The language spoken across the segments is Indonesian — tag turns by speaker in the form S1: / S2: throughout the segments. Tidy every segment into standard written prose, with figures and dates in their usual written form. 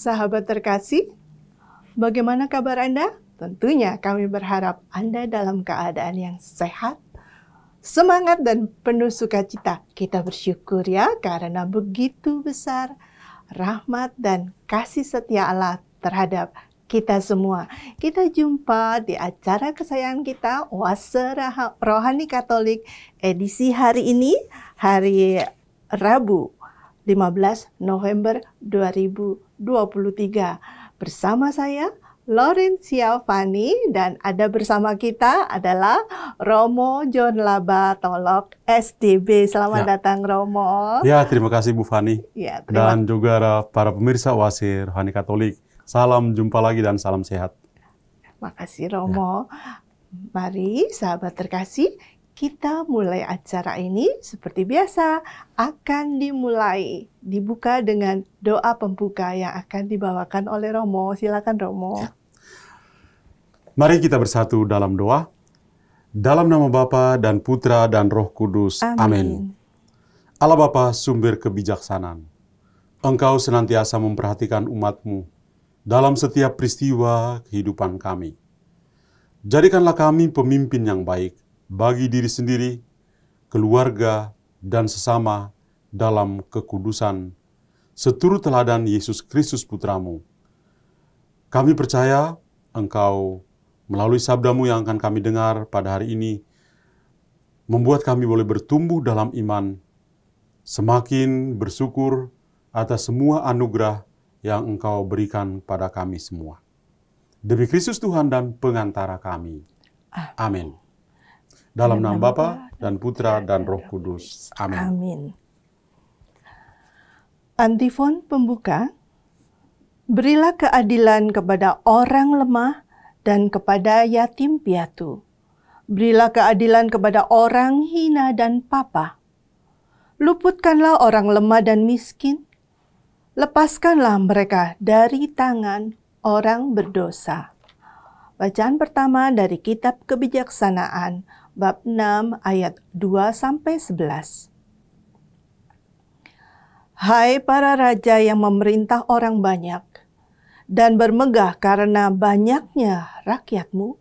S1: Sahabat terkasih, bagaimana kabar Anda? Tentunya kami berharap Anda dalam keadaan yang sehat, semangat dan penuh sukacita. Kita bersyukur ya karena begitu besar rahmat dan kasih setia Allah terhadap kita semua. Kita jumpa di acara kesayangan kita, Oase Rohani Katolik, edisi hari ini, hari Rabu, 15 November 2023. Bersama saya, Laurencia Fani, dan ada bersama kita adalah Romo John Labatolok, SDB. Selamat datang, Romo.
S2: Ya, terima kasih Bu Fani.
S1: Ya,
S2: dan juga para pemirsa Oase Rohani Katolik. Salam jumpa lagi dan salam sehat.
S1: Terima kasih, Romo. Mari, sahabat terkasih, kita mulai acara ini seperti biasa. Akan dibuka dengan doa pembuka yang akan dibawakan oleh Romo. Silakan, Romo.
S2: Mari kita bersatu dalam doa. Dalam nama Bapa dan Putra dan Roh Kudus. Amin. Allah Bapa, sumber kebijaksanaan. Engkau senantiasa memperhatikan umat-Mu dalam setiap peristiwa kehidupan kami. Jadikanlah kami pemimpin yang baik bagi diri sendiri, keluarga, dan sesama dalam kekudusan, seturut teladan Yesus Kristus Putra-Mu. Kami percaya Engkau melalui sabda-Mu yang akan kami dengar pada hari ini, membuat kami boleh bertumbuh dalam iman, semakin bersyukur atas semua anugerah yang Engkau berikan pada kami semua. Demi Kristus Tuhan dan pengantara kami. Amin. Dalam nama Bapa dan Putra dan Roh Kudus. Amin.
S1: Amin. Antifon pembuka. Berilah keadilan kepada orang lemah dan kepada yatim piatu. Berilah keadilan kepada orang hina dan papa. Luputkanlah orang lemah dan miskin. Lepaskanlah mereka dari tangan orang berdosa. Bacaan pertama dari Kitab Kebijaksanaan, bab 6 ayat 2-11. Hai para raja yang memerintah orang banyak dan bermegah karena banyaknya rakyatmu,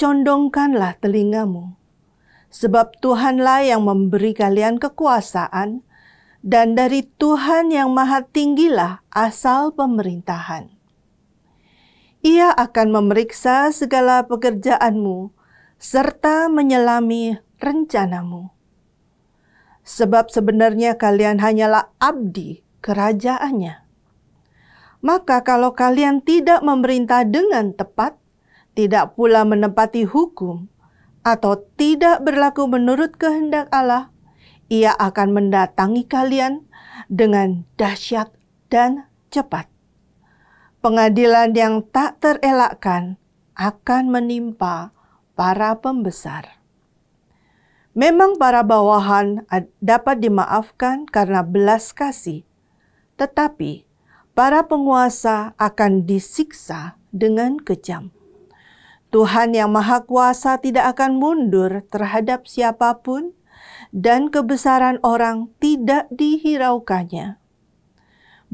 S1: condongkanlah telingamu, sebab Tuhanlah yang memberi kalian kekuasaan, dan dari Tuhan yang Maha Tinggilah asal pemerintahan. Ia akan memeriksa segala pekerjaanmu, serta menyelami rencanamu. Sebab sebenarnya kalian hanyalah abdi kerajaannya. Maka kalau kalian tidak memerintah dengan tepat, tidak pula menepati hukum, atau tidak berlaku menurut kehendak Allah, Ia akan mendatangi kalian dengan dahsyat dan cepat. Pengadilan yang tak terelakkan akan menimpa para pembesar. Memang para bawahan dapat dimaafkan karena belas kasih, tetapi para penguasa akan disiksa dengan kejam. Tuhan yang Maha Kuasa tidak akan mundur terhadap siapapun, dan kebesaran orang tidak dihiraukannya.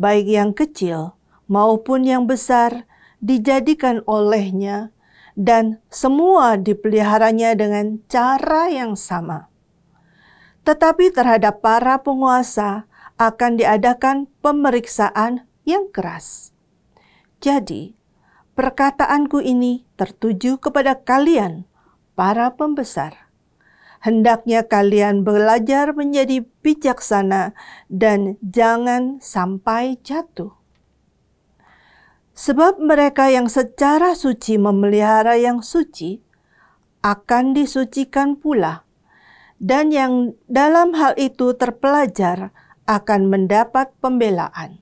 S1: Baik yang kecil maupun yang besar dijadikan olehnya, dan semua dipeliharanya dengan cara yang sama. Tetapi terhadap para penguasa akan diadakan pemeriksaan yang keras. Jadi, perkataanku ini tertuju kepada kalian, para pembesar. Hendaknya kalian belajar menjadi bijaksana dan jangan sampai jatuh. Sebab mereka yang secara suci memelihara yang suci akan disucikan pula, dan yang dalam hal itu terpelajar akan mendapat pembelaan.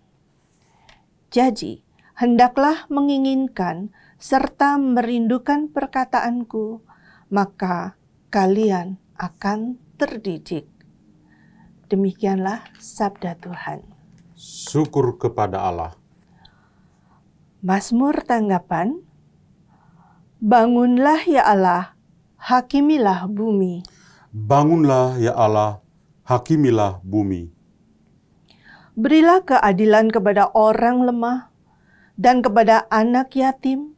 S1: Jadi, hendaklah menginginkan serta merindukan perkataanku, maka kalian akan terdidik. Demikianlah sabda Tuhan.
S2: Syukur kepada Allah.
S1: Mazmur tanggapan. Bangunlah ya Allah, hakimilah bumi.
S2: Bangunlah ya Allah, hakimilah bumi.
S1: Berilah keadilan kepada orang lemah, Dan kepada anak yatim,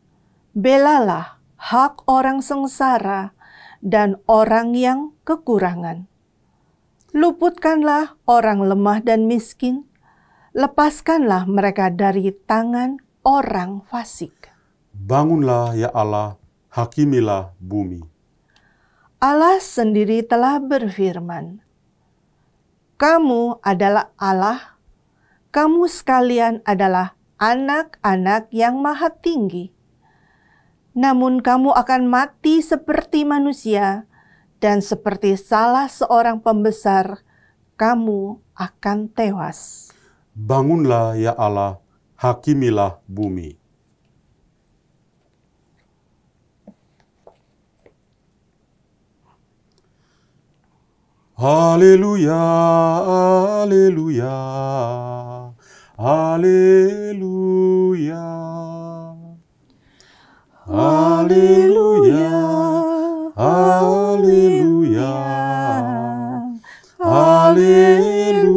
S1: belalah hak orang sengsara dan orang yang kekurangan. Luputkanlah orang lemah dan miskin, lepaskanlah mereka dari tangan orang fasik.
S2: Bangunlah ya Allah, hakimilah bumi.
S1: Allah sendiri telah berfirman, "Kamu adalah Allah, kamu sekalian adalah anak-anak yang maha tinggi. Namun kamu akan mati seperti manusia, dan seperti salah seorang pembesar, kamu akan tewas."
S2: Bangunlah ya Allah, hakimilah bumi. Haleluya, haleluya, haleluya. Haleluya, haleluya, haleluya.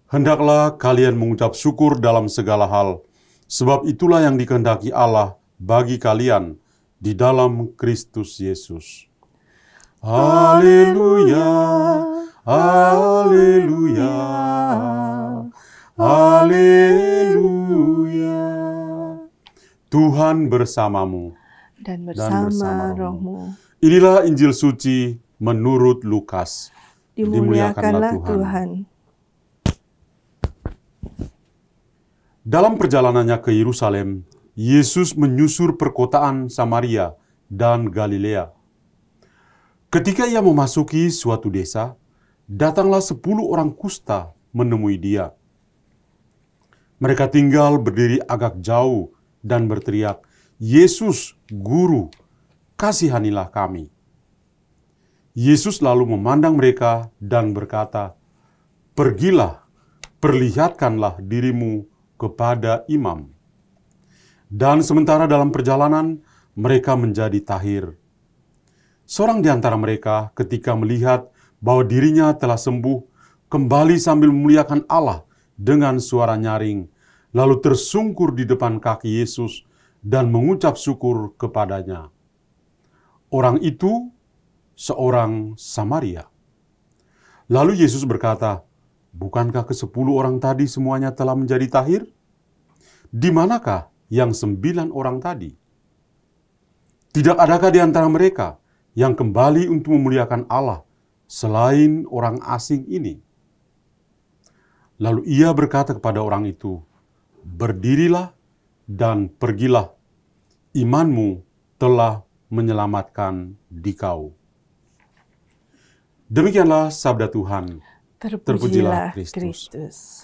S2: Hendaklah kalian mengucap syukur dalam segala hal, sebab itulah yang dikehendaki Allah bagi kalian di dalam Kristus Yesus. Haleluya, haleluya, haleluya. Tuhan bersamamu
S1: Dan bersama rohmu.
S2: Inilah Injil suci menurut Lukas.
S1: Dimuliakanlah Tuhan.
S2: Dalam perjalanannya ke Yerusalem, Yesus menyusur perkotaan Samaria dan Galilea. Ketika ia memasuki suatu desa, datanglah 10 orang kusta menemui dia. Mereka tinggal berdiri agak jauh dan berteriak, "Yesus, Guru, kasihanilah kami." Yesus lalu memandang mereka dan berkata, "Pergilah, perlihatkanlah dirimu kepada imam." Dan sementara dalam perjalanan, mereka menjadi tahir. Seorang di antara mereka ketika melihat bahwa dirinya telah sembuh, kembali sambil memuliakan Allah dengan suara nyaring, lalu tersungkur di depan kaki Yesus dan mengucap syukur kepadanya. Orang itu seorang Samaria. Lalu Yesus berkata, "Bukankah ke-10 orang tadi semuanya telah menjadi tahir? Di manakah yang 9 orang tadi? Tidak adakah di antara mereka yang kembali untuk memuliakan Allah selain orang asing ini?" Lalu ia berkata kepada orang itu, "Berdirilah dan pergilah, imanmu telah menyelamatkan dikau." Demikianlah sabda Tuhan.
S1: Terpujilah Kristus.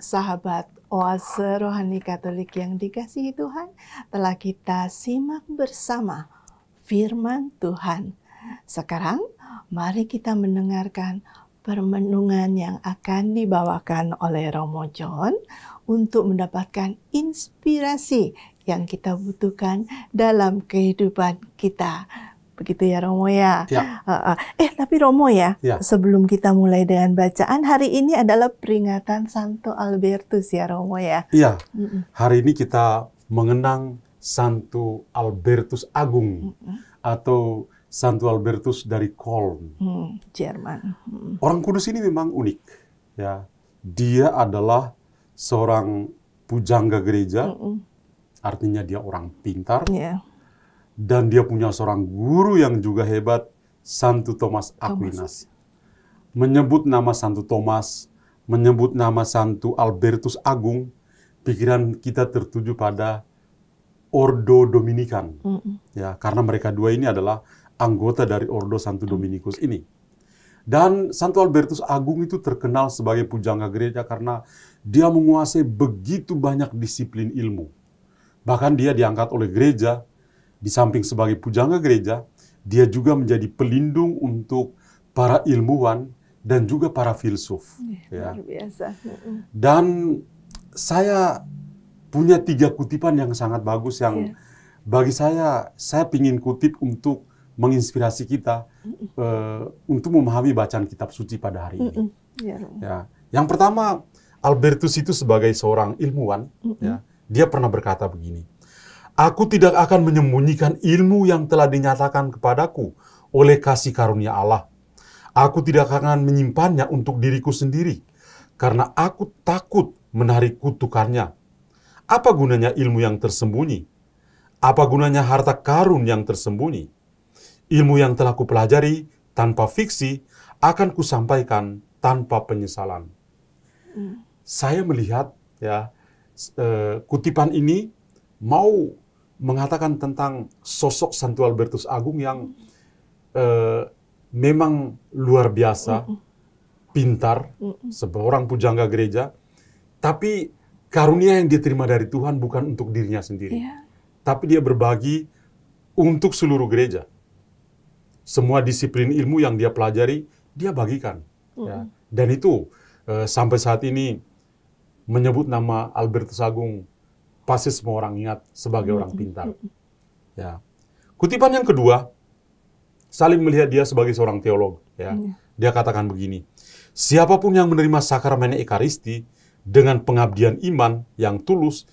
S1: Sahabat Oase Rohani Katolik yang dikasihi Tuhan, telah kita simak bersama firman Tuhan. Sekarang mari kita mendengarkan permenungan yang akan dibawakan oleh Romo John untuk mendapatkan inspirasi yang kita butuhkan dalam kehidupan kita. Begitu ya Romo ya?
S2: Ya.
S1: Tapi Romo ya,
S2: Ya.
S1: sebelum kita mulai dengan bacaan, hari ini adalah peringatan Santo Albertus ya Romo ya?
S2: Iya, hari ini kita mengenang Santo Albertus Agung atau Santo Albertus dari Koln.
S1: Jerman.
S2: Orang kudus ini memang unik. Ya, dia adalah seorang pujangga gereja, artinya dia orang pintar.
S1: Yeah.
S2: Dan dia punya seorang guru yang juga hebat, Santo Thomas Aquinas. Menyebut nama Santo Thomas, menyebut nama Santo Albertus Agung, pikiran kita tertuju pada Ordo Dominikan. Ya, karena mereka dua ini adalah anggota dari Ordo Santo Dominikus ini. Dan Santo Albertus Agung itu terkenal sebagai pujangga gereja karena dia menguasai begitu banyak disiplin ilmu. Bahkan dia diangkat oleh gereja. Di samping sebagai pujangga gereja, dia juga menjadi pelindung untuk para ilmuwan dan juga para filsuf. Ya.
S1: Luar biasa.
S2: Dan saya punya 3 kutipan yang sangat bagus yang bagi saya ingin kutip untuk menginspirasi kita untuk memahami bacaan kitab suci pada hari ini. Ya. Yang pertama Albertus itu sebagai seorang ilmuwan, ya, dia pernah berkata begini, "Aku tidak akan menyembunyikan ilmu yang telah dinyatakan kepadaku oleh kasih karunia Allah. Aku tidak akan menyimpannya untuk diriku sendiri, karena aku takut menarik kutukannya. Apa gunanya ilmu yang tersembunyi? Apa gunanya harta karun yang tersembunyi? Ilmu yang telah kupelajari tanpa fiksi akan kusampaikan tanpa penyesalan." Saya melihat, ya, kutipan ini mau mengatakan tentang sosok Santo Albertus Agung yang memang luar biasa, pintar, seorang pujangga gereja, tapi karunia yang dia terima dari Tuhan bukan untuk dirinya sendiri, tapi dia berbagi untuk seluruh gereja. Semua disiplin ilmu yang dia pelajari, dia bagikan. Ya. Dan itu sampai saat ini menyebut nama Albertus Agung, pasti semua orang ingat sebagai orang pintar. Ya. Kutipan yang kedua, saling melihat dia sebagai seorang teolog. Ya. Dia katakan begini, "Siapapun yang menerima sakramen Ekaristi dengan pengabdian iman yang tulus,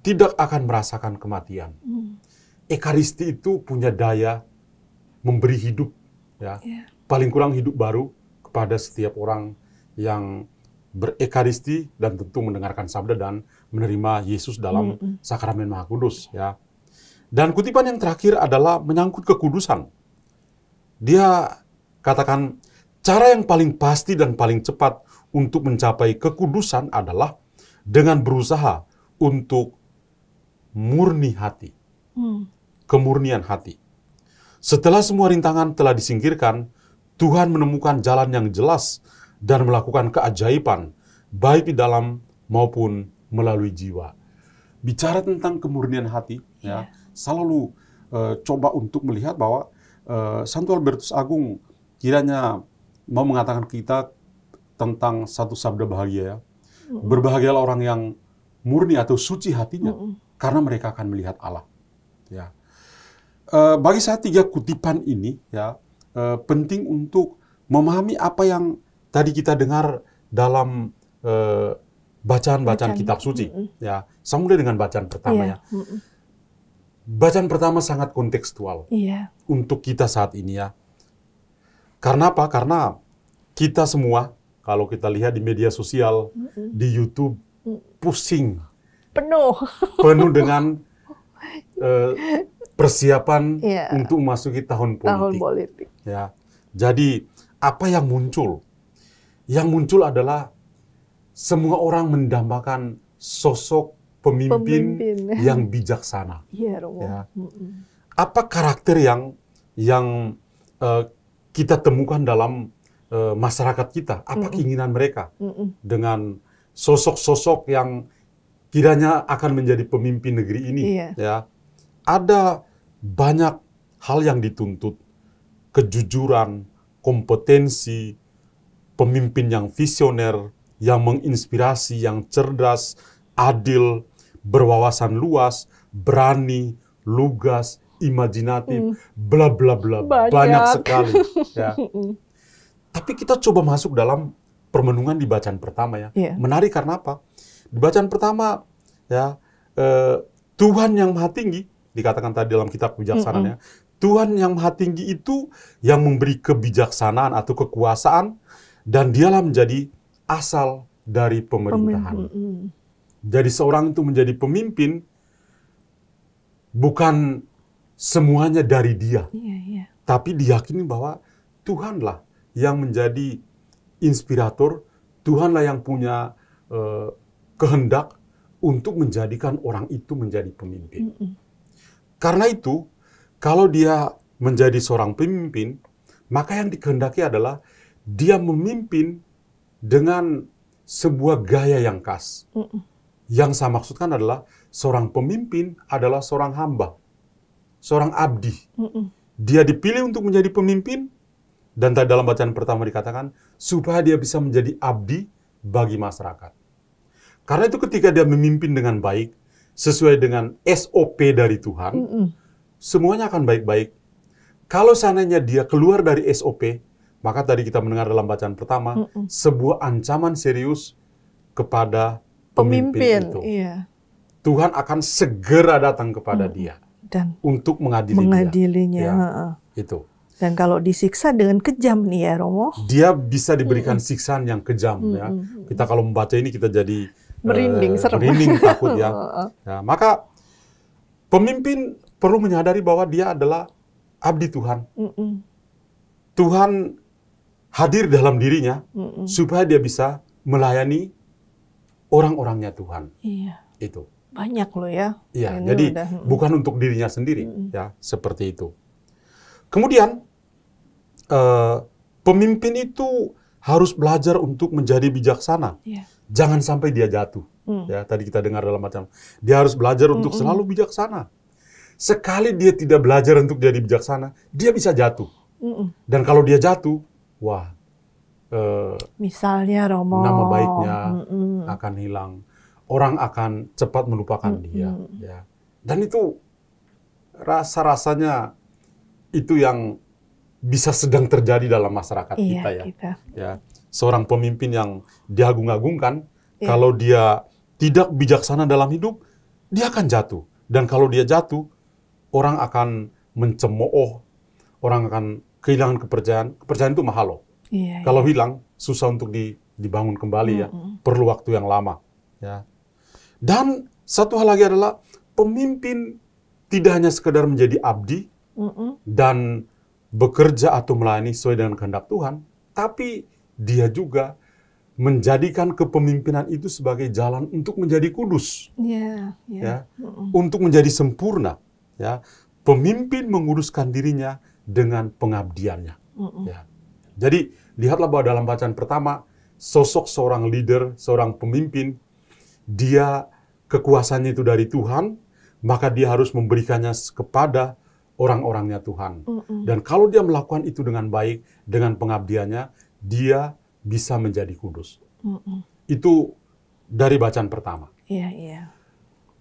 S2: tidak akan merasakan kematian." Ekaristi itu punya daya memberi hidup, ya, paling kurang hidup baru kepada setiap orang yang berekaristi dan tentu mendengarkan sabda dan menerima Yesus dalam sakramen Maha Kudus, ya. Dan kutipan yang terakhir adalah menyangkut kekudusan. Dia katakan, cara yang paling pasti dan paling cepat untuk mencapai kekudusan adalah dengan berusaha untuk murni hati, kemurnian hati. Setelah semua rintangan telah disingkirkan, Tuhan menemukan jalan yang jelas dan melakukan keajaiban, baik di dalam maupun melalui jiwa. Bicara tentang kemurnian hati, ya, selalu coba untuk melihat bahwa Santo Albertus Agung kiranya mau mengatakan kita tentang satu sabda bahagia, ya. Berbahagialah orang yang murni atau suci hatinya, karena mereka akan melihat Allah. Ya. Bagi saya 3 kutipan ini, ya, penting untuk memahami apa yang tadi kita dengar dalam bacaan-bacaan kitab suci. Ya, sama mulai dengan bacaan pertama, ya. Bacaan pertama sangat kontekstual untuk kita saat ini, ya. Karena apa? Karena kita semua, kalau kita lihat di media sosial, di YouTube, pusing. Penuh dengan persiapan untuk memasuki tahun politik. Ya. Jadi, apa yang muncul? Yang muncul adalah semua orang mendambakan sosok pemimpin yang bijaksana. Ya. Apa karakter yang kita temukan dalam masyarakat kita? Apa keinginan mereka dengan sosok-sosok yang kiranya akan menjadi pemimpin negeri ini? Ya. Ada banyak hal yang dituntut, kejujuran, kompetensi, pemimpin yang visioner, yang menginspirasi, yang cerdas, adil, berwawasan luas, berani, lugas, imajinatif, bla bla bla, banyak sekali. Ya. Tapi kita coba masuk dalam permenungan di bacaan pertama, ya. Menarik karena apa? Di bacaan pertama, ya, Tuhan yang Maha Tinggi, dikatakan tadi dalam kitab kebijaksanaan, ya, Tuhan yang Maha Tinggi itu yang memberi kebijaksanaan atau kekuasaan, dan dialah menjadi asal dari pemerintahan. Jadi seorang itu menjadi pemimpin bukan semuanya dari dia, tapi diyakini bahwa Tuhanlah yang menjadi inspirator, Tuhanlah yang punya kehendak untuk menjadikan orang itu menjadi pemimpin. Karena itu, kalau dia menjadi seorang pemimpin, maka yang dikehendaki adalah dia memimpin dengan sebuah gaya yang khas. Yang saya maksudkan adalah seorang pemimpin adalah seorang hamba, seorang abdi. Dia dipilih untuk menjadi pemimpin, dan tadi dalam bacaan pertama dikatakan, supaya dia bisa menjadi abdi bagi masyarakat. Karena itu ketika dia memimpin dengan baik, sesuai dengan SOP dari Tuhan, semuanya akan baik-baik. Kalau seandainya dia keluar dari SOP, maka tadi kita mendengar dalam bacaan pertama, sebuah ancaman serius kepada pemimpin itu.
S1: Iya.
S2: Tuhan akan segera datang kepada dia
S1: Dan
S2: untuk
S1: mengadilinya.
S2: Ya, itu.
S1: Dan kalau disiksa dengan kejam nih ya Romo.
S2: Dia bisa diberikan siksaan yang kejam ya. Kita kalau membaca ini kita jadi
S1: merinding, serem.
S2: Merinding, takut ya. Ya. Maka pemimpin perlu menyadari bahwa dia adalah abdi Tuhan. Tuhan hadir dalam dirinya supaya dia bisa melayani orang-orangnya Tuhan.
S1: Iya.
S2: Itu.
S1: Banyak loh ya.
S2: Iya, jadi bukan untuk dirinya sendiri, ya, seperti itu. Kemudian pemimpin itu harus belajar untuk menjadi bijaksana.
S1: Iya.
S2: Jangan sampai dia jatuh. Ya, tadi kita dengar dalam macam dia harus belajar untuk selalu bijaksana. Sekali dia tidak belajar untuk jadi bijaksana, dia bisa jatuh. Dan kalau dia jatuh, wah,
S1: misalnya Romo,
S2: nama baiknya akan hilang. Orang akan cepat melupakan dia. Ya. Dan itu rasa-rasanya itu yang bisa sedang terjadi dalam masyarakat kita ya. Ya. Seorang pemimpin yang diagung-agungkan, kalau dia tidak bijaksana dalam hidup, dia akan jatuh. Dan kalau dia jatuh, orang akan mencemooh, orang akan kehilangan kepercayaan. Kepercayaan itu mahal loh. Kalau hilang, susah untuk dibangun kembali ya. Perlu waktu yang lama. Ya. Dan satu hal lagi adalah pemimpin tidak hanya sekedar menjadi abdi dan bekerja atau melayani sesuai dengan kehendak Tuhan, tapi dia juga menjadikan kepemimpinan itu sebagai jalan untuk menjadi kudus, ya, untuk menjadi sempurna. Ya. Pemimpin menguduskan dirinya dengan pengabdiannya. Ya. Jadi lihatlah bahwa dalam bacaan pertama, sosok seorang leader, seorang pemimpin, dia kekuasaannya itu dari Tuhan, maka dia harus memberikannya kepada orang-orangnya Tuhan. Dan kalau dia melakukan itu dengan baik, dengan pengabdiannya, dia bisa menjadi kudus. Itu dari bacaan pertama.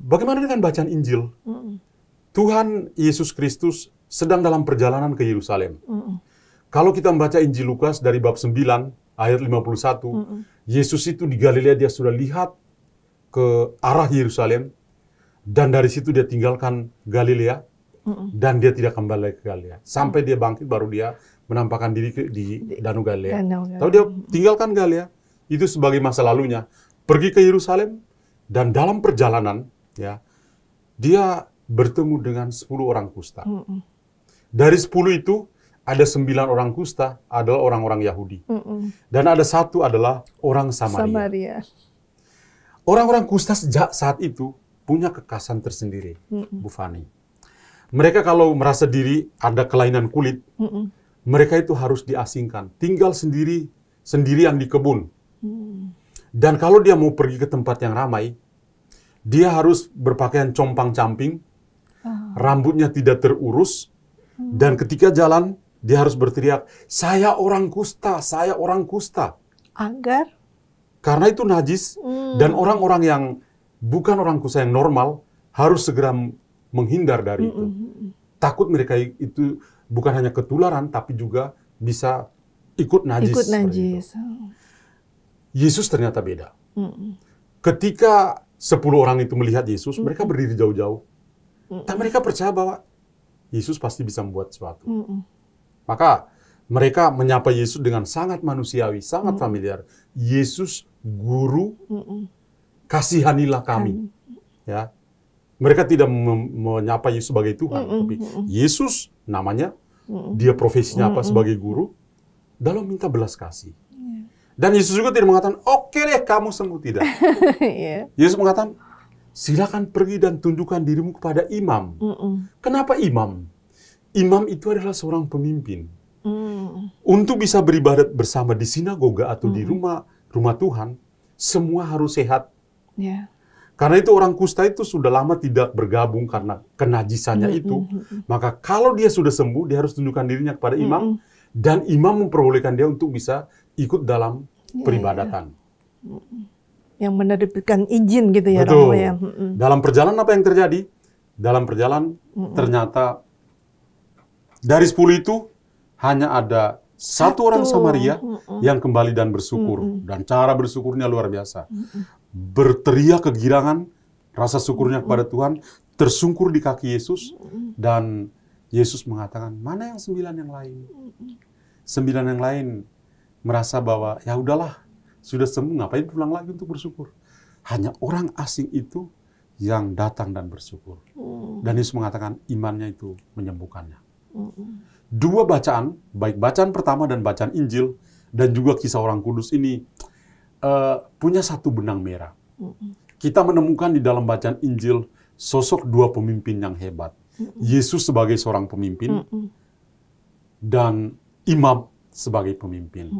S2: Bagaimana dengan bacaan Injil? Tuhan Yesus Kristus sedang dalam perjalanan ke Yerusalem. Kalau kita membaca Injil Lukas dari bab 9, ayat 51, Yesus itu di Galilea dia sudah lihat ke arah Yerusalem, dan dari situ dia tinggalkan Galilea, dan dia tidak kembali ke Galilea. Sampai dia bangkit, baru dia menampakkan diri di Danau Galilea. Lalu dia tinggalkan Galilea, itu sebagai masa lalunya. Pergi ke Yerusalem, dan dalam perjalanan, ya, dia bertemu dengan 10 orang kusta. Dari 10 itu, ada 9 orang kusta adalah orang-orang Yahudi. Dan ada 1 adalah orang Samaria. Orang-orang kusta sejak saat itu punya kekhasan tersendiri, Bu Fani. Mereka kalau merasa diri ada kelainan kulit, mereka itu harus diasingkan, tinggal sendirian di kebun. Dan kalau dia mau pergi ke tempat yang ramai, dia harus berpakaian compang-camping, rambutnya tidak terurus, dan ketika jalan, dia harus berteriak, "Saya orang kusta, saya orang kusta."
S1: Agar?
S2: Karena itu najis, dan orang-orang yang bukan orang kusta yang normal harus segera menghindar dari itu. Takut mereka itu bukan hanya ketularan, tapi juga bisa ikut najis. Yesus ternyata beda. Ketika 10 orang itu melihat Yesus, mereka berdiri jauh-jauh. Dan mereka percaya bahwa Yesus pasti bisa membuat sesuatu. Maka mereka menyapa Yesus dengan sangat manusiawi, sangat familiar. Yesus, Guru, kasihanilah kami. Ya, mereka tidak menyapa Yesus sebagai Tuhan, tapi Yesus namanya, dia profesinya apa sebagai Guru, dalam minta belas kasih. Dan Yesus juga tidak mengatakan, "Oke deh, kamu sembuh," tidak. Yesus mengatakan, "Silakan pergi dan tunjukkan dirimu kepada imam." Kenapa imam? Imam itu adalah seorang pemimpin. Untuk bisa beribadat bersama di sinagoga atau di rumah Tuhan, semua harus sehat. Karena itu orang kusta itu sudah lama tidak bergabung karena kenajisannya itu. Maka kalau dia sudah sembuh, dia harus tunjukkan dirinya kepada imam, dan imam memperbolehkan dia untuk bisa ikut dalam peribadatan.
S1: Yang menerbitkan izin gitu ya.
S2: Betul.
S1: Ya.
S2: Dalam perjalanan apa yang terjadi? Dalam perjalanan ternyata dari 10 itu hanya ada Satu orang Samaria yang kembali dan bersyukur. Dan cara bersyukurnya luar biasa. Berteriak kegirangan, rasa syukurnya kepada Tuhan, tersungkur di kaki Yesus, dan Yesus mengatakan, mana yang 9 yang lain? 9 yang lain merasa bahwa, ya udahlah, sudah sembuh, ngapain pulang lagi untuk bersyukur? Hanya orang asing itu yang datang dan bersyukur. Dan Yesus mengatakan, imannya itu menyembuhkannya. Dua bacaan, baik bacaan pertama dan bacaan Injil, dan juga kisah orang kudus ini, punya satu benang merah. Kita menemukan di dalam bacaan Injil, sosok dua pemimpin yang hebat. Yesus sebagai seorang pemimpin, dan imam sebagai pemimpin.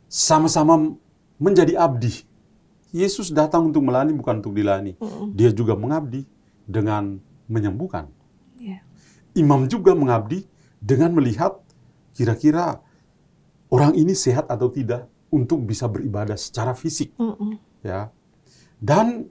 S2: Sama-sama menjadi abdi. Yesus datang untuk melayani, bukan untuk dilayani. Dia juga mengabdi dengan menyembuhkan. Imam juga mengabdi dengan melihat kira-kira orang ini sehat atau tidak untuk bisa beribadah secara fisik. Ya. Dan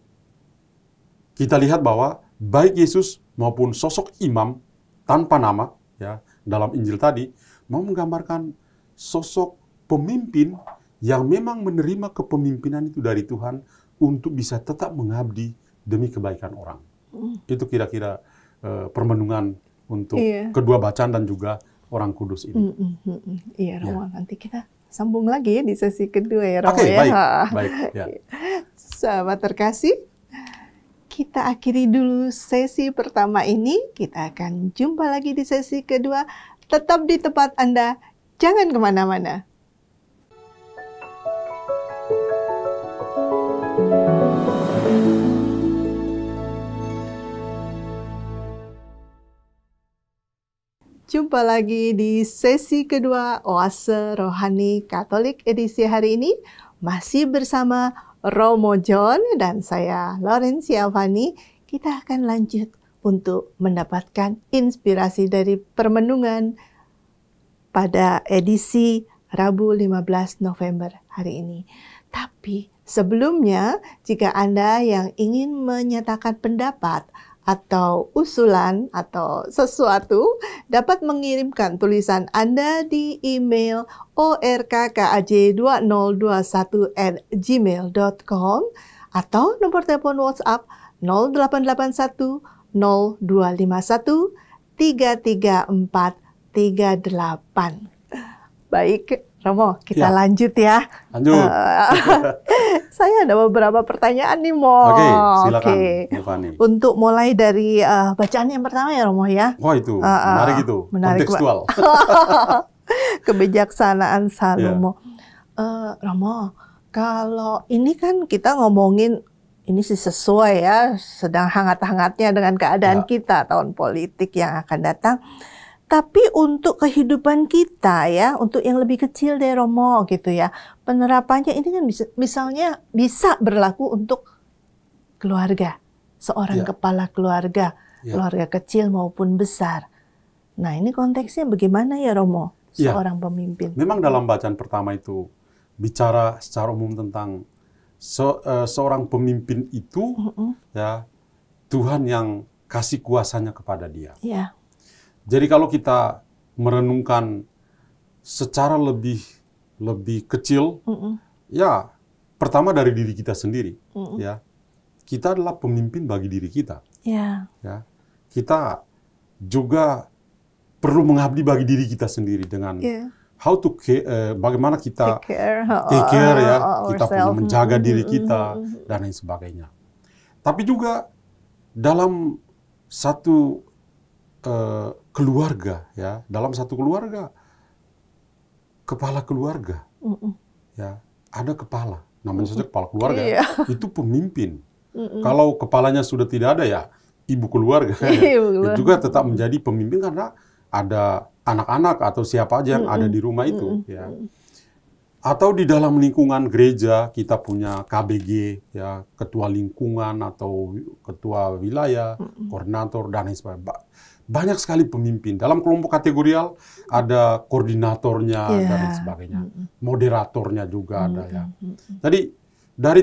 S2: kita lihat bahwa baik Yesus maupun sosok imam tanpa nama, ya, dalam Injil tadi, mau menggambarkan sosok pemimpin yang memang menerima kepemimpinan itu dari Tuhan untuk bisa tetap mengabdi demi kebaikan orang. Itu kira-kira permenungan untuk kedua bacaan dan juga orang kudus ini.
S1: Iya, Romo. Nanti kita sambung lagi ya di sesi kedua ya, Romo.
S2: Oke,
S1: ya.
S2: baik. Ya.
S1: Sahabat terkasih, kita akhiri dulu sesi pertama ini. Kita akan jumpa lagi di sesi kedua. Tetap di tempat Anda, jangan kemana-mana. Jumpa lagi di sesi kedua Oase Rohani Katolik edisi hari ini. Masih bersama Romo John dan saya Laurencia Fani. Kita akan lanjut untuk mendapatkan inspirasi dari permenungan pada edisi Rabu 15 November hari ini. Tapi sebelumnya, jika Anda yang ingin menyatakan pendapat atau usulan atau sesuatu, dapat mengirimkan tulisan Anda di email orkkaj2021@gmail.com atau nomor telepon WhatsApp 0881 0251 33438. Baik, Romo, kita lanjut ya.
S2: Lanjut.
S1: Saya ada beberapa pertanyaan nih, Mo.
S2: Oke, silakan, Fani.
S1: Untuk mulai dari bacaan yang pertama ya, Romo ya.
S2: Wah, itu menarik itu,
S1: menarik,
S2: kontekstual.
S1: Kebijaksanaan Salomo. Romo, kalau ini kan kita ngomongin, ini sih sesuai ya, sedang hangat-hangatnya dengan keadaan kita, tahun politik yang akan datang. Tapi untuk kehidupan kita ya, untuk yang lebih kecil deh Romo gitu ya, penerapannya ini kan misalnya bisa berlaku untuk keluarga, seorang kepala keluarga, keluarga kecil maupun besar. Nah ini konteksnya bagaimana ya Romo, seorang pemimpin?
S2: Memang dalam bacaan pertama itu bicara secara umum tentang seorang pemimpin itu, ya Tuhan yang kasih kuasanya kepada dia. Jadi kalau kita merenungkan secara lebih kecil, ya pertama dari diri kita sendiri, ya kita adalah pemimpin bagi diri kita. Ya, kita juga perlu mengabdi bagi diri kita sendiri dengan how to bagaimana kita take care ya, kita perlu menjaga diri kita dan lain sebagainya. Tapi juga dalam satu keluarga ya, dalam satu keluarga, kepala keluarga, ya ada kepala, namanya saja kepala keluarga, itu pemimpin. Kalau kepalanya sudah tidak ada ya ibu keluarga, juga tetap menjadi pemimpin karena ada anak-anak atau siapa aja yang ada di rumah itu, ya. Atau di dalam lingkungan gereja kita punya KBG, ya ketua lingkungan atau ketua wilayah, koordinator dan lain sebagainya. Banyak sekali pemimpin. Dalam kelompok kategorial ada koordinatornya dan lain sebagainya. Moderatornya juga ada ya. Jadi dari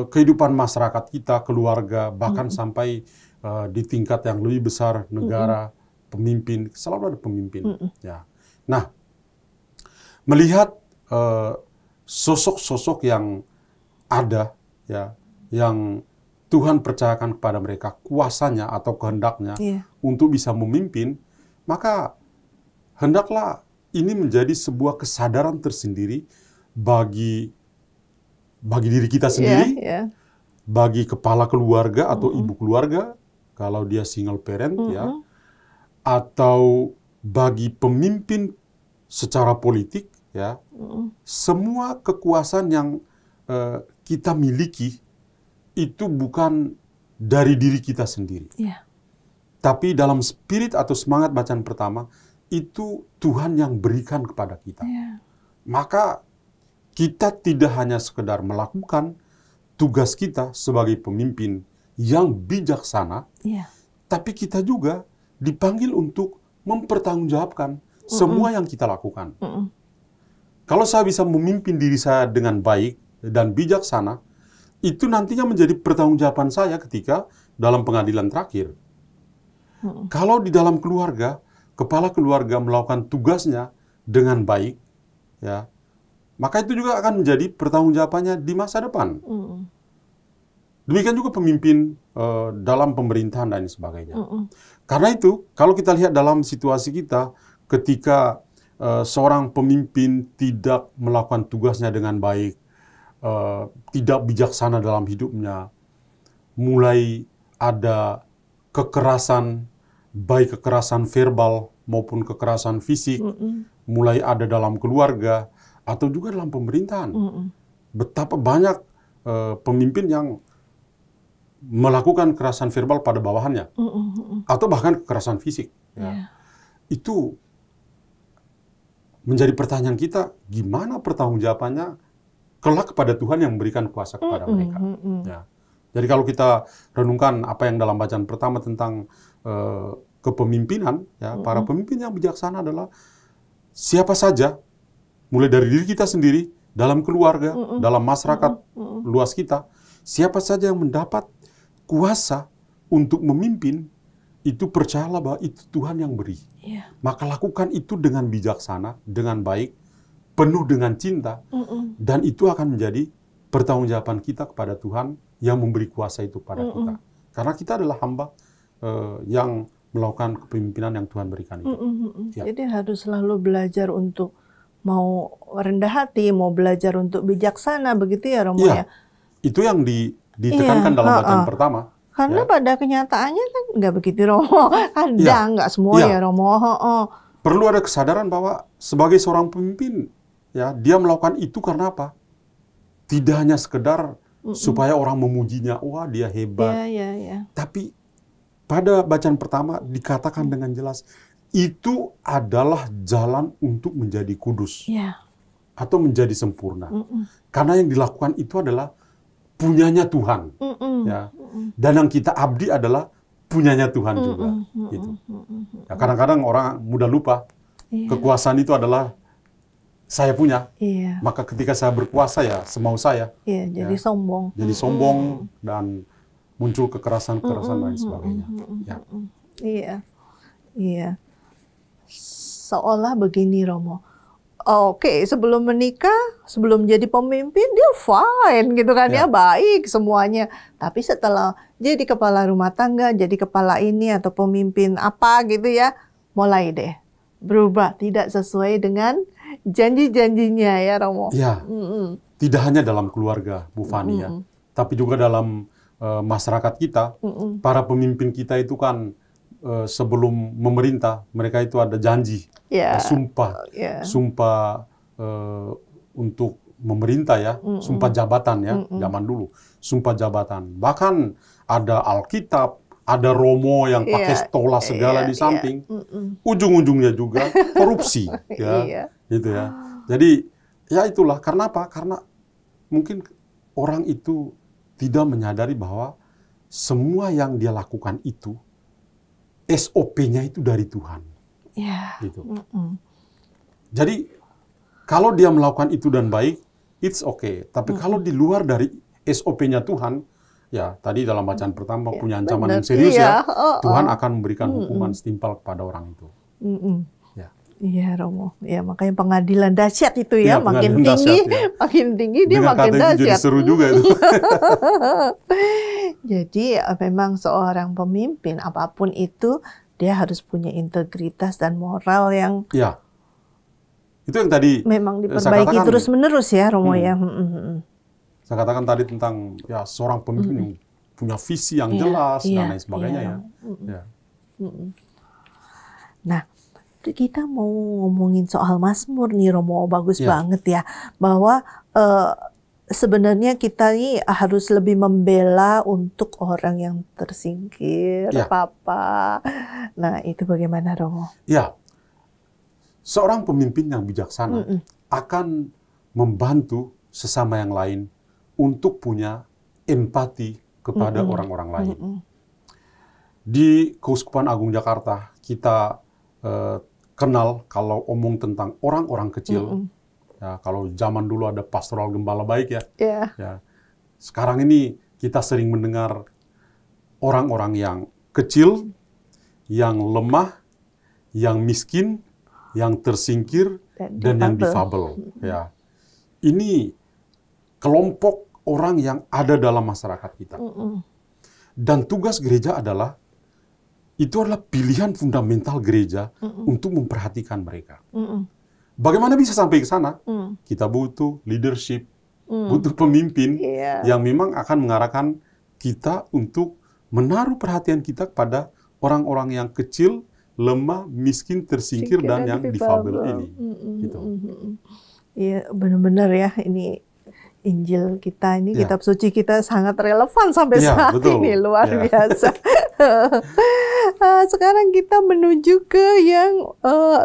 S2: kehidupan masyarakat kita, keluarga, bahkan sampai di tingkat yang lebih besar negara, pemimpin, selalu ada pemimpin. Ya. Nah, melihat sosok-sosok yang ada, ya, yang Tuhan percayakan kepada mereka kuasanya atau kehendaknya untuk bisa memimpin, maka hendaklah ini menjadi sebuah kesadaran tersendiri bagi diri kita sendiri, bagi kepala keluarga atau ibu keluarga, kalau dia single parent, ya, atau bagi pemimpin secara politik, ya, semua kekuasaan yang kita miliki itu bukan dari diri kita sendiri. Tapi dalam spirit atau semangat bacaan pertama, itu Tuhan yang berikan kepada kita. Maka kita tidak hanya sekedar melakukan tugas kita sebagai pemimpin yang bijaksana, tapi kita juga dipanggil untuk mempertanggungjawabkan semua yang kita lakukan. Kalau saya bisa memimpin diri saya dengan baik dan bijaksana, itu nantinya menjadi pertanggungjawaban saya ketika dalam pengadilan terakhir. Kalau di dalam keluarga, kepala keluarga melakukan tugasnya dengan baik, ya, maka itu juga akan menjadi pertanggungjawabannya di masa depan. Demikian juga pemimpin dalam pemerintahan dan sebagainya. Karena itu, kalau kita lihat dalam situasi kita, ketika seorang pemimpin tidak melakukan tugasnya dengan baik, tidak bijaksana dalam hidupnya, mulai ada kekerasan, baik kekerasan verbal maupun kekerasan fisik, mulai ada dalam keluarga atau juga dalam pemerintahan. Betapa banyak pemimpin yang melakukan kekerasan verbal pada bawahannya, atau bahkan kekerasan fisik. Ya. Itu menjadi pertanyaan kita, gimana pertanggungjawabannya kelak kepada Tuhan yang memberikan kuasa kepada mereka. Ya. Jadi kalau kita renungkan apa yang dalam bacaan pertama tentang kepemimpinan, ya, para pemimpin yang bijaksana adalah siapa saja, mulai dari diri kita sendiri, dalam keluarga, dalam masyarakat luas kita, siapa saja yang mendapat kuasa untuk memimpin, itu percayalah bahwa itu Tuhan yang beri. Maka lakukan itu dengan bijaksana, dengan baik, penuh dengan cinta, dan itu akan menjadi pertanggungjawaban kita kepada Tuhan yang memberi kuasa itu kepada kita. Karena kita adalah hamba yang melakukan kepemimpinan yang Tuhan berikan itu.
S1: Jadi harus selalu belajar untuk mau rendah hati, mau belajar untuk bijaksana, begitu ya Romo ya?
S2: Itu yang ditekankan dalam bacaan pertama.
S1: Karena pada kenyataannya kan nggak begitu Romo. Ada nggak semua ya Romo.
S2: Perlu ada kesadaran bahwa sebagai seorang pemimpin, ya, dia melakukan itu karena apa? Tidak hanya sekedar supaya orang memujinya, wah dia hebat. Tapi pada bacaan pertama dikatakan dengan jelas, itu adalah jalan untuk menjadi kudus. Atau menjadi sempurna. Karena yang dilakukan itu adalah punyanya Tuhan. Ya. Dan yang kita abdi adalah punyanya Tuhan juga. Gitu. Ya, kadang-kadang orang mudah lupa, kekuasaan itu adalah saya punya. Maka ketika saya berkuasa, ya semau saya.
S1: Jadi sombong.
S2: Jadi sombong dan muncul kekerasan-kekerasan dan sebagainya.
S1: Iya. Seolah begini Romo. Oke, sebelum menikah, sebelum jadi pemimpin, dia fine gitu kan ya, baik semuanya. Tapi setelah jadi kepala rumah tangga, jadi kepala ini atau pemimpin apa gitu ya, mulai deh berubah, tidak sesuai dengan janji-janjinya ya Romo.
S2: Ya, tidak hanya dalam keluarga Bu Fani ya, tapi juga dalam masyarakat kita, para pemimpin kita itu kan sebelum memerintah, mereka itu ada janji, sumpah untuk memerintah ya, sumpah jabatan ya, zaman dulu, sumpah jabatan. Bahkan ada Alkitab, ada Romo yang pakai stola segala di samping, ujung-ujungnya juga korupsi, ya, gitu ya. Jadi ya itulah, karena apa? Karena mungkin orang itu tidak menyadari bahwa semua yang dia lakukan itu SOP-nya itu dari Tuhan. Gitu. Jadi, kalau dia melakukan itu dan baik, it's okay. Tapi kalau di luar dari SOP-nya Tuhan, ya tadi dalam bacaan pertama punya ancaman yang serius ya, Tuhan akan memberikan hukuman setimpal kepada orang itu.
S1: Iya Romo, ya makanya pengadilan dahsyat itu ya,
S2: Iya,
S1: makin
S2: pengadilan
S1: tinggi,
S2: dahsyat, ya.
S1: makin tinggi dia
S2: Dengan
S1: makin
S2: kata itu jadi
S1: dahsyat.
S2: seru juga itu.
S1: Jadi memang seorang pemimpin apapun itu dia harus punya integritas dan moral yang
S2: Ya, itu yang tadi
S1: memang
S2: saya
S1: diperbaiki
S2: katakan.
S1: terus-menerus ya Romo ya.
S2: Saya katakan tadi tentang ya seorang pemimpin yang punya visi yang
S1: Iya,
S2: jelas
S1: iya,
S2: dan lain sebagainya
S1: iya.
S2: ya. Ya.
S1: Nah, kita mau ngomongin soal Mazmur nih Romo, bagus
S2: Ya.
S1: banget ya. Bahwa sebenarnya kita ini harus lebih membela untuk orang yang tersingkir,
S2: Ya.
S1: Papa. Nah, itu bagaimana Romo?
S2: Ya, seorang pemimpin yang bijaksana akan membantu sesama yang lain untuk punya empati kepada orang-orang lain. Di Keuskupan Agung Jakarta, kita kenal kalau omong tentang orang-orang kecil. Ya, kalau zaman dulu ada pastoral gembala baik ya.
S1: Yeah.
S2: Ya. Sekarang ini kita sering mendengar orang-orang yang kecil, yang lemah, yang miskin, yang tersingkir, dan yang difabel. Ya. Ini kelompok orang yang ada dalam masyarakat kita. Dan tugas gereja adalah, itu adalah pilihan fundamental gereja untuk memperhatikan mereka. Bagaimana bisa sampai ke sana? Kita butuh leadership, butuh pemimpin yang memang akan mengarahkan kita untuk menaruh perhatian kita kepada orang-orang yang kecil, lemah, miskin, tersingkir, dan yang difabel ini. Gitu.
S1: Iya, benar-benar ya, ini Injil kita ini, kitab suci kita sangat relevan sampai saat ini, luar biasa. Sekarang kita menuju ke yang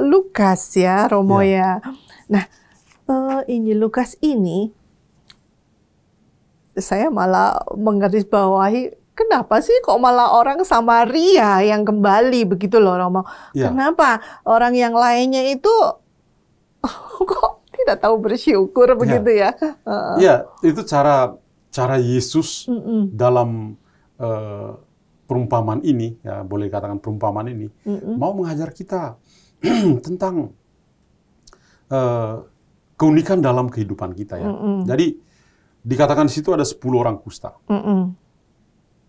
S1: Lukas ya, Romo ya. Nah, Injil Lukas ini, saya malah menggarisbawahi, kenapa sih kok malah orang Samaria yang kembali begitu loh Romo? Kenapa orang yang lainnya itu kok tidak tahu bersyukur begitu ya?
S2: Iya, itu cara Yesus dalam perumpamaan ini, ya boleh katakan perumpamaan ini, mau mengajar kita tentang keunikan dalam kehidupan kita ya. Jadi dikatakan di situ ada 10 orang kusta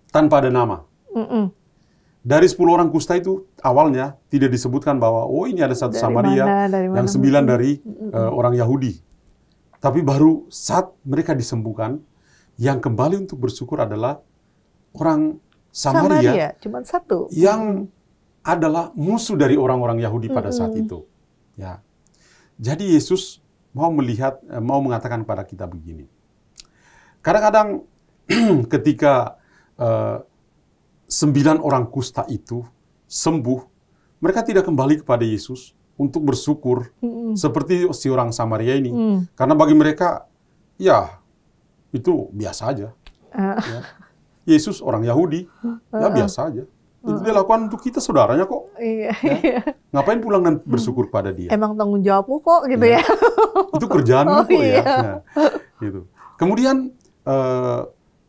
S2: tanpa ada nama. Dari 10 orang kusta itu awalnya tidak disebutkan bahwa oh ini ada satu Samaria, yang 9 dari orang Yahudi. Tapi baru saat mereka disembuhkan, yang kembali untuk bersyukur adalah orang Samaria
S1: cuma satu.
S2: Yang adalah musuh dari orang-orang Yahudi pada saat itu. Ya. Jadi Yesus mau mengatakan kepada kita begini. Kadang-kadang ketika 9 orang kusta itu sembuh, mereka tidak kembali kepada Yesus untuk bersyukur seperti si orang Samaria ini. Karena bagi mereka, ya itu biasa aja. Ya. Yesus orang Yahudi, ya biasa aja. Itu dia lakukan untuk kita saudaranya kok. Ya. Ngapain pulang dan bersyukur pada dia?
S1: Emang tanggung jawabmu kok gitu ya.
S2: Itu kerjaanmu kok ya. Nah, gitu. Kemudian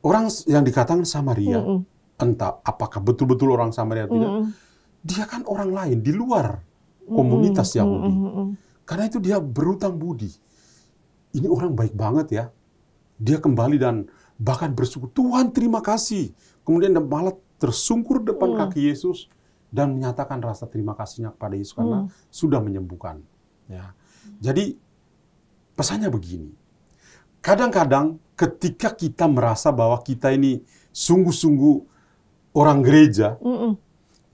S2: orang yang dikatakan Samaria, entah apakah betul-betul orang Samaria atau tidak, dia kan orang lain di luar komunitas Yahudi. Karena itu dia berutang budi. Ini orang baik banget ya. Dia kembali dan bahkan bersyukur, Tuhan terima kasih. Kemudian dia malah tersungkur depan kaki Yesus dan menyatakan rasa terima kasihnya kepada Yesus karena sudah menyembuhkan. Ya. Jadi pesannya begini. Kadang-kadang ketika kita merasa bahwa kita ini sungguh-sungguh orang gereja,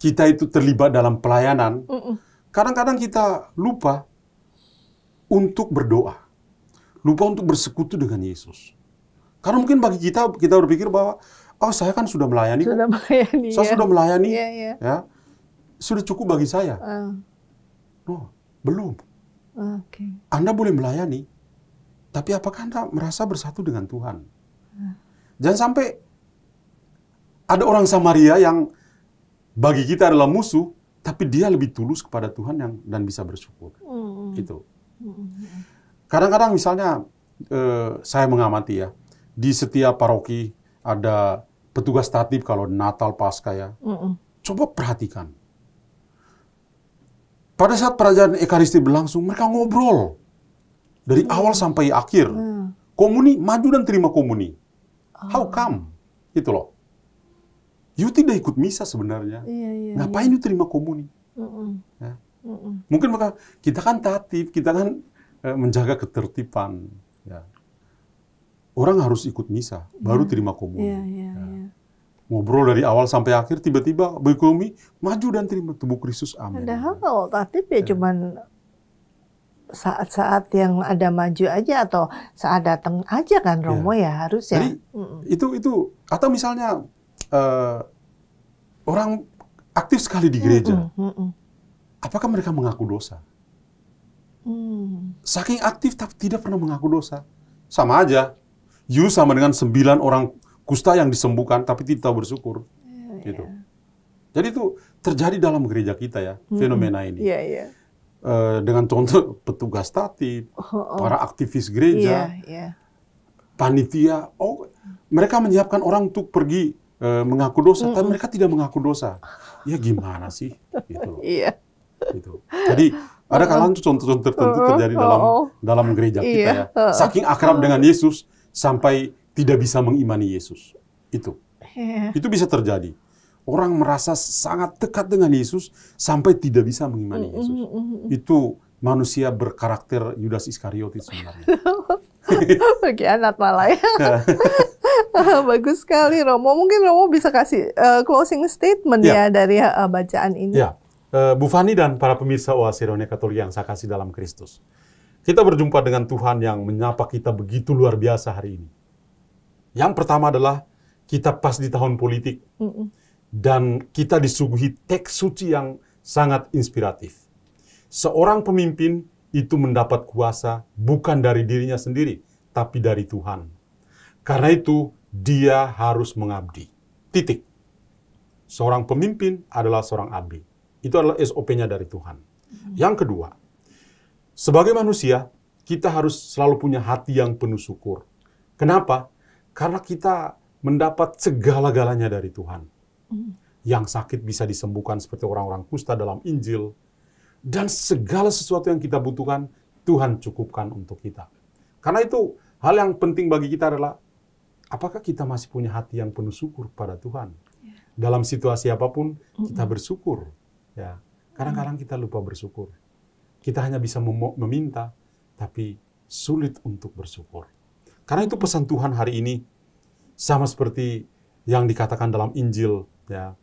S2: kita itu terlibat dalam pelayanan, kadang-kadang kita lupa untuk berdoa. Lupa untuk bersekutu dengan Yesus. Karena mungkin bagi kita berpikir bahwa, oh saya kan sudah melayani. Saya sudah melayani. Ya, sudah cukup bagi saya. No, belum. Anda boleh melayani, tapi apakah Anda merasa bersatu dengan Tuhan? Jangan sampai ada orang Samaria yang bagi kita adalah musuh, tapi dia lebih tulus kepada Tuhan dan bisa bersyukur. Itu. Kadang-kadang misalnya saya mengamati ya, di setiap paroki ada petugas tatib kalau Natal Paskah ya. Coba perhatikan. pada saat perayaan Ekaristi berlangsung, mereka ngobrol. Dari awal sampai akhir. Komuni, maju dan terima komuni. How come? Itu loh. You tidak ikut misa sebenarnya. Ngapain you terima komuni? Ya. Mungkin maka kita kan taatib, kita kan menjaga ketertiban. Ya. Orang harus ikut misa, baru terima komuni. Ya. Ngobrol dari awal sampai akhir, tiba-tiba berkomuni, maju dan terima tubuh Kristus. Amin.
S1: Padahal kalau taatib ya cuman saat-saat yang ada maju aja atau saat datang aja kan Romo ya harus ya.
S2: Jadi itu atau misalnya orang aktif sekali di gereja, apakah mereka mengaku dosa? Saking aktif tapi tidak pernah mengaku dosa, sama aja. You sama dengan 9 orang kusta yang disembuhkan tapi tidak bersyukur. Gitu. Jadi itu terjadi dalam gereja kita ya, fenomena ini. Dengan contoh petugas tatib, para aktivis gereja, panitia, mereka menyiapkan orang untuk pergi mengaku dosa, tapi mereka tidak mengaku dosa. Ya gimana sih? Gitu loh. Gitu. Jadi ada kalanya contoh-contoh tertentu terjadi dalam gereja kita ya. Saking akrab dengan Yesus sampai tidak bisa mengimani Yesus. Itu bisa terjadi. Orang merasa sangat dekat dengan Yesus sampai tidak bisa mengimani Yesus. Itu manusia berkarakter Yudas Iskariot sebenarnya.
S1: Pengkhianat malah ya. Bagus sekali Romo. Mungkin Romo bisa kasih closing statement ya dari bacaan ini.
S2: Ya, Bu Fani dan para pemirsa Oasis Katolik yang saya kasih dalam Kristus. Kita berjumpa dengan Tuhan yang menyapa kita begitu luar biasa hari ini. Yang pertama adalah kita pas di tahun politik. Dan kita disuguhi teks suci yang sangat inspiratif. Seorang pemimpin itu mendapat kuasa bukan dari dirinya sendiri, tapi dari Tuhan. Karena itu, dia harus mengabdi. Titik. Seorang pemimpin adalah seorang abdi. Itu adalah SOP-nya dari Tuhan. Yang kedua, sebagai manusia, kita harus selalu punya hati yang penuh syukur. Kenapa? Karena kita mendapat segala-galanya dari Tuhan. Yang sakit bisa disembuhkan seperti orang-orang kusta dalam Injil. Dan segala sesuatu yang kita butuhkan, Tuhan cukupkan untuk kita. Karena itu, hal yang penting bagi kita adalah, apakah kita masih punya hati yang penuh syukur pada Tuhan? Dalam situasi apapun, kita bersyukur. Ya, kadang-kadang kita lupa bersyukur. Kita hanya bisa meminta, tapi sulit untuk bersyukur. Karena itu pesan Tuhan hari ini, sama seperti yang dikatakan dalam Injil, ya,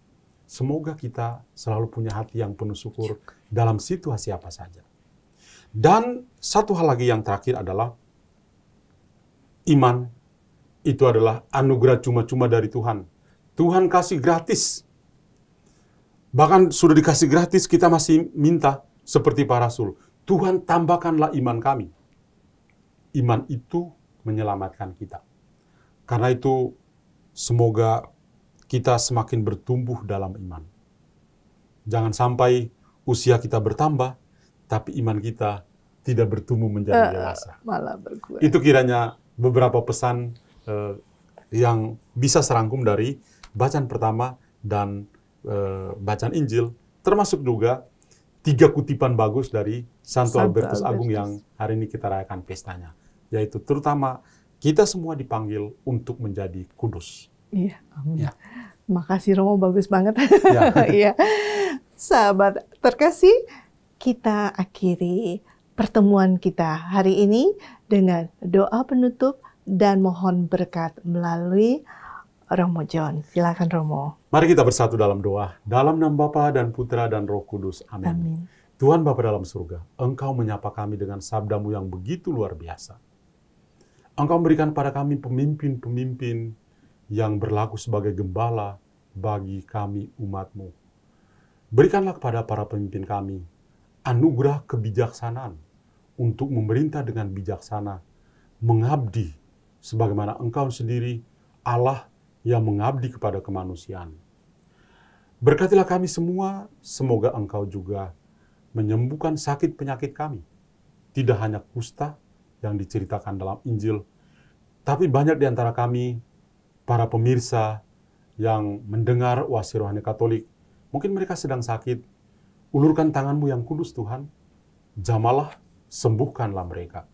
S2: semoga kita selalu punya hati yang penuh syukur dalam situasi apa saja. Dan satu hal lagi yang terakhir adalah iman itu adalah anugerah cuma-cuma dari Tuhan. Tuhan kasih gratis. Bahkan sudah dikasih gratis, kita masih minta seperti para rasul. Tuhan tambahkanlah iman kami. Iman itu menyelamatkan kita. Karena itu semoga kita semakin bertumbuh dalam iman. Jangan sampai usia kita bertambah, tapi iman kita tidak bertumbuh menjadi dewasa.
S1: Malah berkurang.
S2: Itu kiranya beberapa pesan yang bisa serangkum dari bacaan pertama dan bacaan Injil, termasuk juga 3 kutipan bagus dari Santo Albertus Agung yang hari ini kita rayakan pestanya. Yaitu terutama kita semua dipanggil untuk menjadi kudus.
S1: Iya, amin. Ya. Makasih Romo, bagus banget.
S2: Ya.
S1: Iya. Sahabat terkasih, kita akhiri pertemuan kita hari ini dengan doa penutup dan mohon berkat melalui Romo John. Silakan Romo.
S2: Mari kita bersatu dalam doa. Dalam nama Bapa dan Putra dan Roh Kudus. Amin.
S1: Amin.
S2: Tuhan Bapa dalam surga, Engkau menyapa kami dengan sabdamu yang begitu luar biasa. Engkau memberikan pada kami pemimpin-pemimpin yang berlaku sebagai gembala bagi kami umat-Mu. Berikanlah kepada para pemimpin kami anugerah kebijaksanaan untuk memerintah dengan bijaksana, mengabdi sebagaimana Engkau sendiri Allah yang mengabdi kepada kemanusiaan. Berkatilah kami semua, semoga Engkau juga menyembuhkan sakit penyakit kami. Tidak hanya kusta yang diceritakan dalam Injil, tapi banyak di antara kami, para pemirsa yang mendengar Oasis Rohani Katolik, mungkin mereka sedang sakit, Ulurkan tangan-Mu yang kudus Tuhan, jamalah, sembuhkanlah mereka.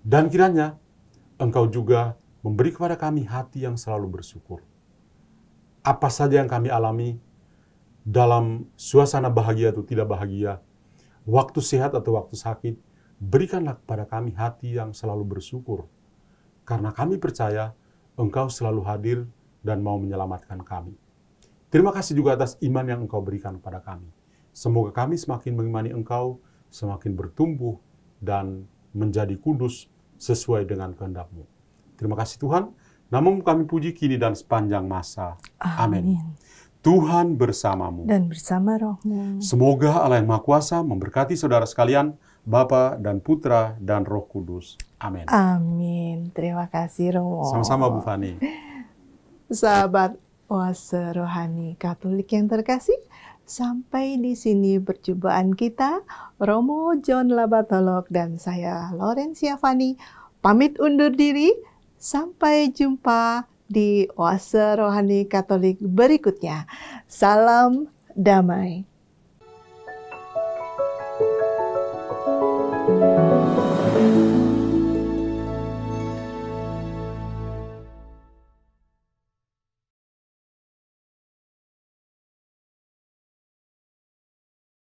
S2: Dan kiranya Engkau juga memberi kepada kami hati yang selalu bersyukur. Apa saja yang kami alami dalam suasana bahagia atau tidak bahagia, waktu sehat atau waktu sakit, berikanlah kepada kami hati yang selalu bersyukur. Karena kami percaya Engkau selalu hadir dan mau menyelamatkan kami. Terima kasih juga atas iman yang Engkau berikan kepada kami. Semoga kami semakin mengimani Engkau, semakin bertumbuh dan menjadi kudus sesuai dengan kehendak-Mu. Terima kasih Tuhan, nama-Mu kami puji kini dan sepanjang masa. Amin. Tuhan bersamamu.
S1: Dan bersama roh-Mu.
S2: Semoga Allah yang Maha Kuasa memberkati saudara sekalian, Bapa dan Putra dan Roh Kudus. Amin.
S1: Amin. Terima kasih Romo.
S2: Sama-sama Bu Fani.
S1: Sahabat Oase Rohani Katolik yang terkasih, sampai di sini perjumpaan kita. Romo John Labatolog dan saya Laurencia Fani pamit undur diri. Sampai jumpa di Oase Rohani Katolik berikutnya. Salam damai.